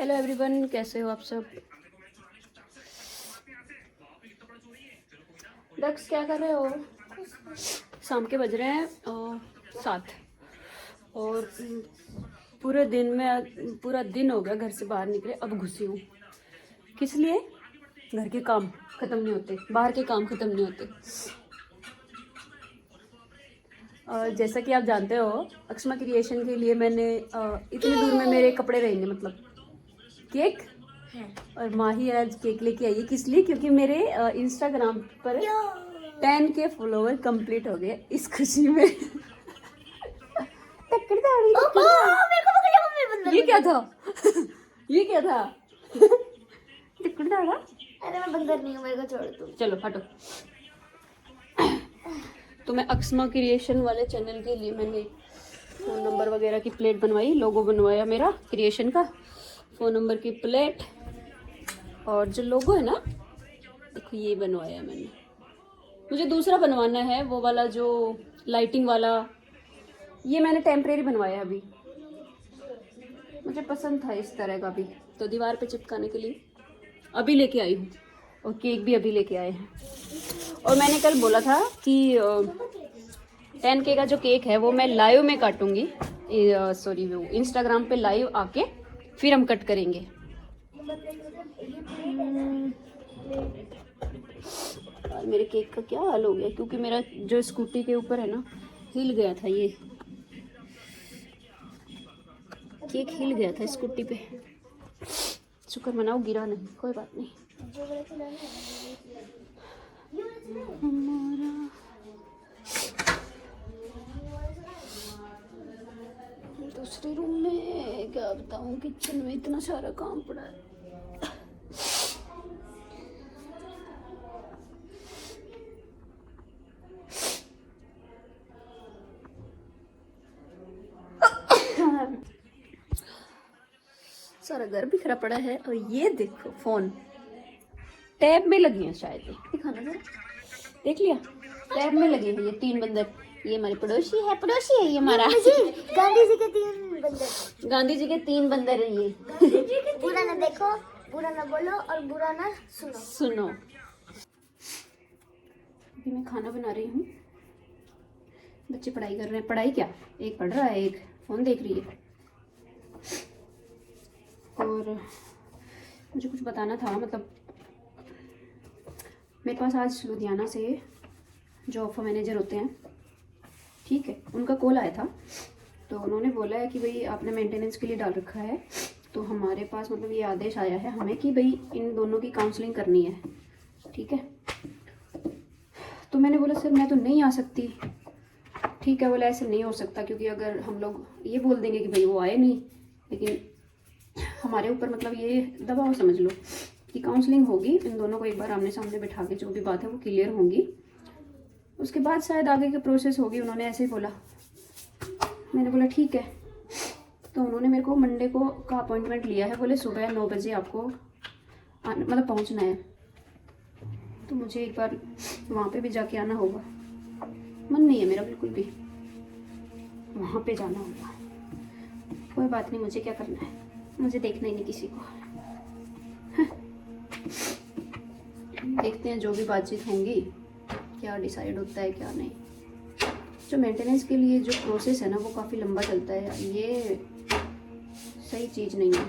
Hello everyone, कैसे हो आप सब। दक्ष क्या कर रहे हो। शाम के बज रहे हैं 7 और पूरा दिन हो गया घर से बाहर निकले, अब घुसी हूँ। किस लिए? घर के काम ख़त्म नहीं होते, बाहर के काम ख़त्म नहीं होते। जैसा कि आप जानते हो, अक्षमा क्रिएशन के लिए मैंने इतनी दूर में मेरे कपड़े रहेंगे, मतलब केक है। और माही आज केक लेके आई है, किस लिए? क्योंकि मेरे इंस्टाग्राम पर 10 के फॉलोवर कंप्लीट हो गए, इस खुशी में। ये क्या था? ये क्या था? अरे मैं बंदर नहीं हूँ, मेरे को छोड़ दो। चलो हटो। तो मैं अक्षमा क्रिएशन वाले चैनल के लिए मैंने फ़ोन नंबर वगैरह की प्लेट बनवाई, लोगो बनवाया मेरा क्रिएशन का, फ़ोन नंबर की प्लेट, और जो लोगो है ना, देखो ये बनवाया मैंने। मुझे दूसरा बनवाना है, वो वाला जो लाइटिंग वाला, ये मैंने टेम्परेरी बनवाया अभी, मुझे पसंद था इस तरह का भी, तो दीवार पे चिपकाने के लिए अभी लेके आई हूँ। और केक भी अभी लेके आए हैं। और मैंने कल बोला था कि 10K का जो केक है वो मैं लाइव में काटूंगी, सॉरी वो इंस्टाग्राम पे लाइव आके फिर हम कट करेंगे। और मेरे केक का क्या हाल हो गया, क्योंकि मेरा जो स्कूटी के ऊपर है ना, हिल गया था, ये केक हिल गया था स्कूटी पे। शुक्र मनाओ गिरा नहीं, कोई बात नहीं। दूसरे रूम में क्या बताऊं, किचन में इतना सारा काम पड़ा है। सारा घर बिखरा पड़ा है। और ये देखो फोन टैब में लगी है, शायद दिखाना जरा, देख लिया, टैब में लगे हैं ये 3 बंदर। ये हमारे पड़ोसी है ये हमारा गांधी जी के 3 बंदर। गांधी जी के 3 बंदर है ये। बुरा ना देखो, बुरा ना बोलो और बुरा ना सुनो। अभी मैं खाना बना रही हूँ, बच्चे पढ़ाई कर रहे हैं। पढ़ाई क्या, एक पढ़ रहा है, एक फ़ोन देख रही है। और मुझे कुछ बताना था, मतलब मेरे पास आज लुधियाना से जो ऑफर मैनेजर होते हैं, ठीक है, उनका कॉल आया था। तो उन्होंने बोला है कि भाई आपने मेंटेनेंस के लिए डाल रखा है, तो हमारे पास मतलब ये आदेश आया है हमें कि भाई इन दोनों की काउंसलिंग करनी है, ठीक है। तो मैंने बोला सर मैं तो नहीं आ सकती। ठीक है, बोला ऐसे नहीं हो सकता, क्योंकि अगर हम लोग ये बोल देंगे कि भाई वो आए नहीं, लेकिन हमारे ऊपर मतलब ये दबाव समझ लो कि काउंसलिंग होगी, इन दोनों को एक बार आमने सामने बिठा के जो भी बात है वो क्लियर होंगी, उसके बाद शायद आगे की प्रोसेस होगी। उन्होंने ऐसे ही बोला। मैंने बोला ठीक है। तो उन्होंने मेरे को मंडे को का अपॉइंटमेंट लिया है, बोले सुबह 9 बजे आपको मतलब पहुंचना है। तो मुझे एक बार वहाँ पे भी जाके आना होगा। मन नहीं है मेरा बिल्कुल भी वहाँ पे जाना होगा। कोई बात नहीं, मुझे क्या करना है, मुझे देखना ही नहीं किसी को। देखते हैं जो भी बातचीत होंगी, क्या डिसाइड होता है क्या नहीं। जो मेंटेनेंस के लिए जो प्रोसेस है ना, वो काफ़ी लंबा चलता है यार, ये सही चीज़ नहीं है।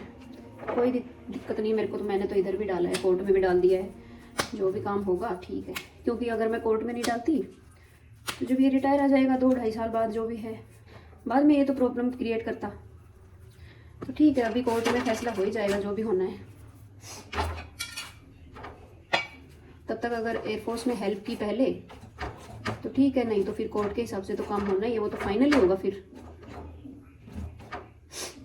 कोई दिक्कत नहीं मेरे को, तो मैंने तो इधर भी डाला है, कोर्ट में भी डाल दिया है, जो भी काम होगा ठीक है। क्योंकि अगर मैं कोर्ट में नहीं डालती तो जब ये रिटायर आ जाएगा 2-2.5 साल बाद, जो भी है, बाद में ये तो प्रॉब्लम क्रिएट करता। तो ठीक है, अभी कोर्ट में फैसला हो ही जाएगा जो भी होना है। तब तक अगर एयरफोर्स ने हेल्प की पहले तो ठीक है, नहीं तो फिर कोर्ट के हिसाब से तो काम होना ही है, वो तो फाइनल ही होगा। फिर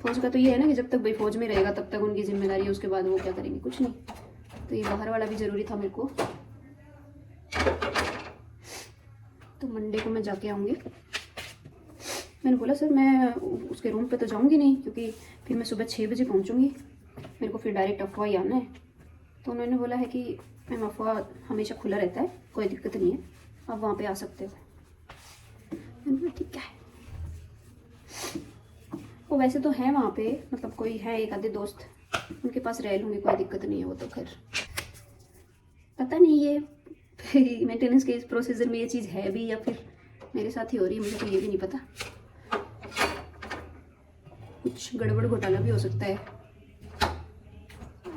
फौज का तो ये है ना कि जब तक भाई फौज में रहेगा तब तक उनकी जिम्मेदारी है, उसके बाद वो क्या करेंगे, कुछ नहीं। तो ये बाहर वाला भी ज़रूरी था मेरे को। तो मंडे को मैं जाके आऊँगी। मैंने बोला सर मैं उसके रूम पे तो जाऊँगी नहीं, क्योंकि फिर मैं सुबह 6 बजे पहुँचूँगी, मेरे को फिर डायरेक्ट अफवाह ही आना है। तो उन्होंने बोला है कि मैम अफवाह हमेशा खुला रहता है, कोई दिक्कत नहीं है, आप वहाँ पे आ सकते हो। मैंने बोला ठीक है। वो वैसे तो है वहाँ पे, मतलब कोई है एक आधे दोस्त, उनके पास रह लूँगी, कोई दिक्कत नहीं है। वो तो खैर पता नहीं ये मेंटेनेंस के इस प्रोसीजर में ये चीज़ है भी या फिर मेरे साथ ही हो रही है, मुझे तो ये भी नहीं पता। कुछ गड़बड़ घोटाला भी हो सकता है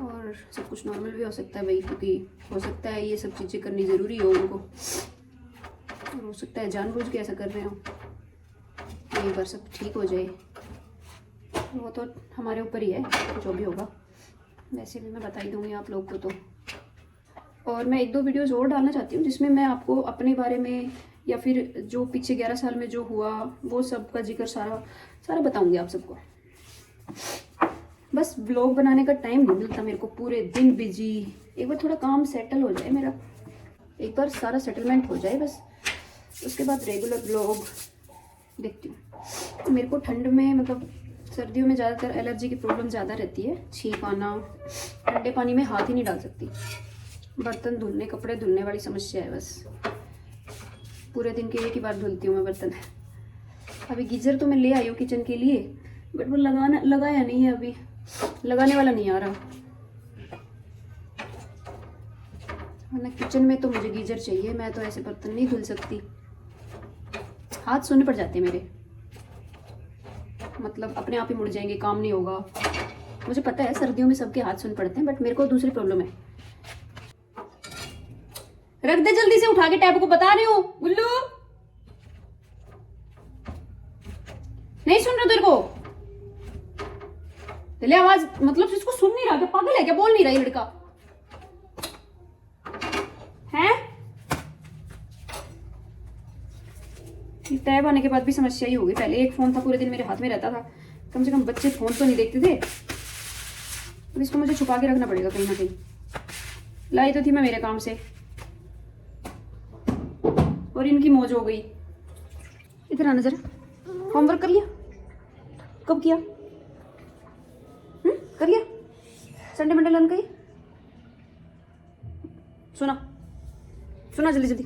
और सब कुछ नॉर्मल भी हो सकता है भाई, क्योंकि हो सकता है ये सब चीज़ें करनी ज़रूरी हो उनको, और हो सकता है जानबूझ के ऐसा कर रहे हो। एक बार सब ठीक हो जाए, वो तो हमारे ऊपर ही है जो भी होगा। वैसे भी मैं बता ही दूँगी आप लोग को तो। और मैं 1-2 वीडियोस और डालना चाहती हूँ जिसमें मैं आपको अपने बारे में या फिर जो पीछे 11 साल में जो हुआ वो सब का जिक्र सारा बताऊँगी आप सबको। बस व्लॉग बनाने का टाइम नहीं मिलता मेरे को, पूरे दिन बिजी। एक बार थोड़ा काम सेटल हो जाए मेरा, एक बार सारा सेटलमेंट हो जाए बस, उसके बाद रेगुलर व्लॉग देखती हूँ। मेरे को ठंड में मतलब सर्दियों में ज़्यादातर एलर्जी की प्रॉब्लम ज़्यादा रहती है, छींक आना, ठंडे पानी में हाथ ही नहीं डाल सकती। बर्तन धुलने, कपड़े धुलने वाली समस्या है बस। पूरे दिन के एक ही बार धुलती हूँ मैं बर्तन। अभी गीज़र तो मैं ले आई हूँ किचन के लिए, बट वो लगाया नहीं है अभी, लगाने वाला नहीं आ रहा। वरना किचन में तो मुझे गीज़र चाहिए, मैं तो ऐसे बर्तन नहीं धुल सकती, हाथ सुनने पड़ जाते हैं मेरे, मतलब अपने आप ही मुड़ जाएंगे, काम नहीं होगा। मुझे पता है सर्दियों में सबके हाथ सुन पड़ते हैं, बट मेरे को दूसरी प्रॉब्लम है। रख दे जल्दी से उठा के टैब को, बता रही हूँ गुल्लू। नहीं सुन रहा तेरे को? तेरे आवाज मतलब इसको सुन नहीं रहा क्या? पागल है क्या? बोल नहीं रहा ये लड़का है? टैब आने के बाद भी समस्या ही होगी। पहले एक फोन था, पूरे दिन मेरे हाथ में रहता था, कम से कम बच्चे फोन तो नहीं देखते थे। अब इसको मुझे छुपा के रखना पड़ेगा कहीं ना कहीं। लाई तो थी मैं मेरे काम से, और इनकी मौज हो गई। इधर आ नजर, होमवर्क कर लिया? कब किया? कर लिया? संडे मंडे लर्न करी? सुना जल्दी जल्दी।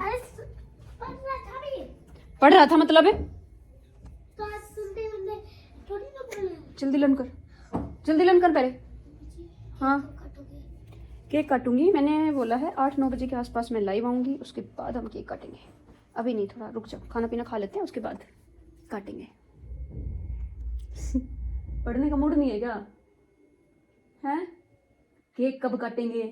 पढ़ रहा था मतलब है? तो आज सुनते सुनते थोड़ी ना बोले। जल्दी लर्न कर पहले। हाँ केक काटूंगी, मैंने बोला है 8-9 बजे के आसपास मैं लाइव आऊंगी, उसके बाद हम केक काटेंगे। अभी नहीं, थोड़ा रुक जाओ, खाना पीना खा लेते हैं उसके बाद काटेंगे। पढ़ने का मूड नहीं है क्या? हैं? केक कब काटेंगे?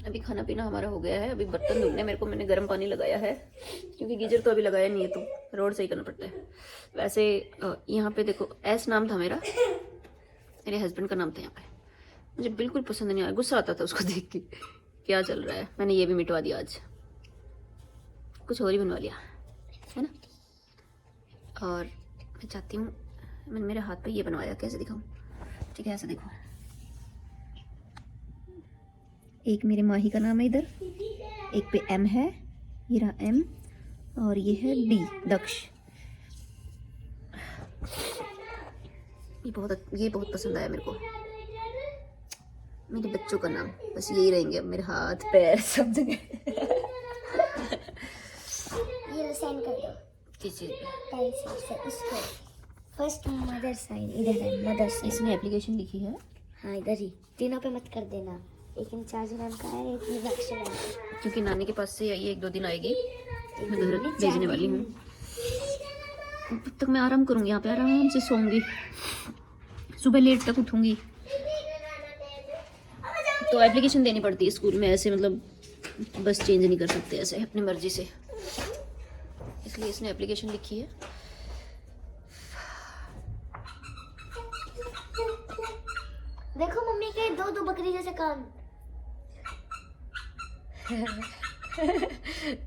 अभी खाना पीना हमारा हो गया है, अभी बर्तन धुलने मेरे को, मैंने गर्म पानी लगाया है क्योंकि गीजर तो अभी लगाया नहीं है, तो रोड सही करना पड़ता है। वैसे यहाँ पे देखो, एस नाम था मेरा, मेरे हस्बैंड का नाम था यहाँ पे। मुझे बिल्कुल पसंद नहीं आया, गुस्सा आता था उसको देख के, क्या चल रहा है। मैंने ये भी मिटवा दिया, आज कुछ और ही बनवा लिया है ना। और मैं चाहती हूँ, मैंने मेरे हाथ पे ये बनवाया, कैसे दिखाऊँ? ठीक है, ऐसा देखो, एक मेरे माही का नाम है इधर, एक पे एम है, ये रहा एम, और ये है डी, दक्ष। ये बहुत पसंद आया मेरे को। मेरे बच्चों का नाम बस यही रहेंगे अब, मेरे हाथ पैर सब जगह। ये सेंड कर दो किस चीज़ पे? पेंसिल से उसको। फर्स्ट मदर साइन इधर है, मदर साइन। इसमें एप्लीकेशन लिखी है। हाँ इधर ही, तीनों पे मत कर देना। एक इंचार्ज नाम का है, एक निरक्ष नाम का। क्योंकि नानी के पास से ये 1-2 दिन आएगी, मैं घर भेजने वाली हूँ। तब तक मैं आराम करूँगी, यहाँ पे आराम से सोऊंगी, सुबह लेट तक उठूँगी। तो एप्लीकेशन देनी पड़ती है स्कूल में, ऐसे मतलब बस चेंज नहीं कर सकते ऐसे अपनी मर्जी से, इसलिए इसने एप्लीकेशन लिखी है। देखो मम्मी के 2 बकरी जैसे कान।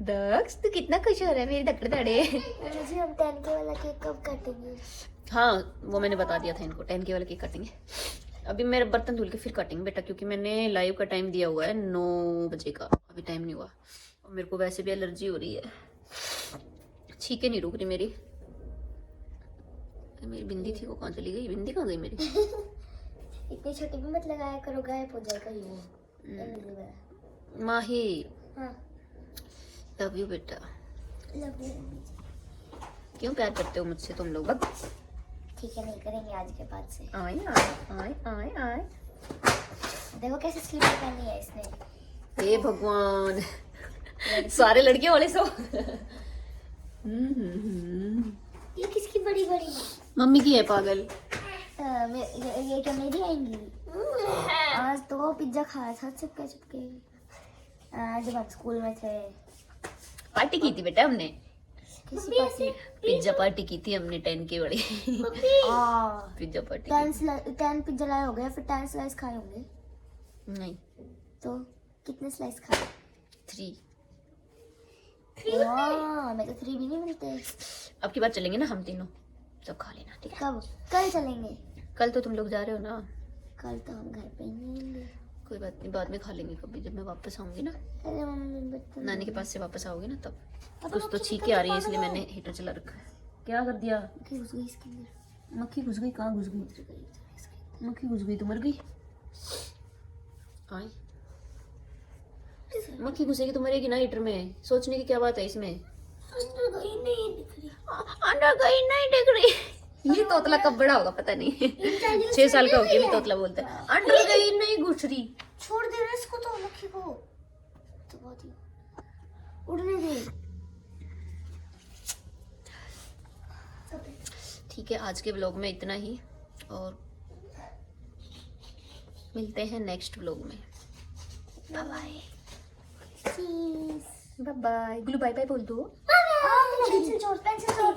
दक्ष तू कितना खुश हो रहा है मेरे धक्कड़ धड़े। मुझे हम 10K वाला केक कब काटेंगे? हाँ वो मैंने बता दिया था इनको, 10K वाला केक काटेंगे। अभी मेरे बर्तन धुल के फिर काटेंगे बेटा, क्योंकि मैंने लाइव का टाइम दिया हुआ है 9 बजे का, अभी टाइम नहीं हुआ। और मेरे को वैसे भी एलर्जी हो रही है, छींकें नहीं रुक रही मेरी। मेरी बिंदी थी वो कहाँ चली गई? बिंदी कहाँ गई मेरी? इतनी छोटी भी मत लगाया करो, गायब हो जाएगा ये। माही हाँ लव यू बेटा। Love you. क्यों प्यार करते हो मुझसे तुम लोग? बक ठीक है, नहीं करेंगे आज के बाद से। आए आए आए आए आए। देखो कैसे स्लीपर पहनी है इसने। हे भगवान, सारे लड़कियों वाले सो। ये किसकी बड़ी बड़ी है? मम्मी की है पागल। ये क्या मेरी आएंगी? आज तो वो पिज्जा खाया था चुपके चुपके, जब हम स्कूल में थे। पार्टी की थी बेटा हमने, किसी पार्टी? पिज्जा पार्टी की थी हमने 10 की बड़ी। हाँ, पिज्जा पार्टी 10 पिज्जा लाए हो गए, फिर 10 स्लाइस खाए होंगे। नहीं, तो कितने स्लाइस खाए? 3। वाह, मैं तो 3 भी नहीं मिलते। अब की बार चलेंगे ना हम तीनों, सब खा लेना ठीक है? कब? कल चलेंगे। कल तो तुम लोग जा रहे हो ना। कल तो हम घर पे ही नहीं होंगे। कोई बात नहीं, बाद में खा लेंगे कभी, जब मैं वापस आऊंगी ना, अरे मम्मी बर्तन नानी के पास से वापस आओगे ना तब। अब कुछ तो मक्खी छींके निकल आ रही है के इसलिए पागल मैंने हीटर चला रखा है। क्या कर दिया? मक्खी घुस गई इसके अंदर। मक्खी घुस गई? कहाँ घुस गई? मक्खी घुस गई तो मर गई। आई मक्खी घुसेगी तो मरेगी ना हीटर में, सोचने की क्या बात है इसमें? अंदर गई नहीं दिख रही। अंदर गई नहीं दिख रही। ये तोतला कब बड़ा होगा पता नहीं। 6 साल का हो गया भी तोतला बोलता है अंदर गई नहीं घुस रही। छोड़ दे रहा इसको तो, मक्खी को तो बहुत ही उड़ने दे। ठीक है, आज के व्लॉग में इतना ही, और मिलते हैं नेक्स्ट व्लॉग में। Bye bye. Bye bye. Gullu bye bye बोल दो। पेंसिल चोर।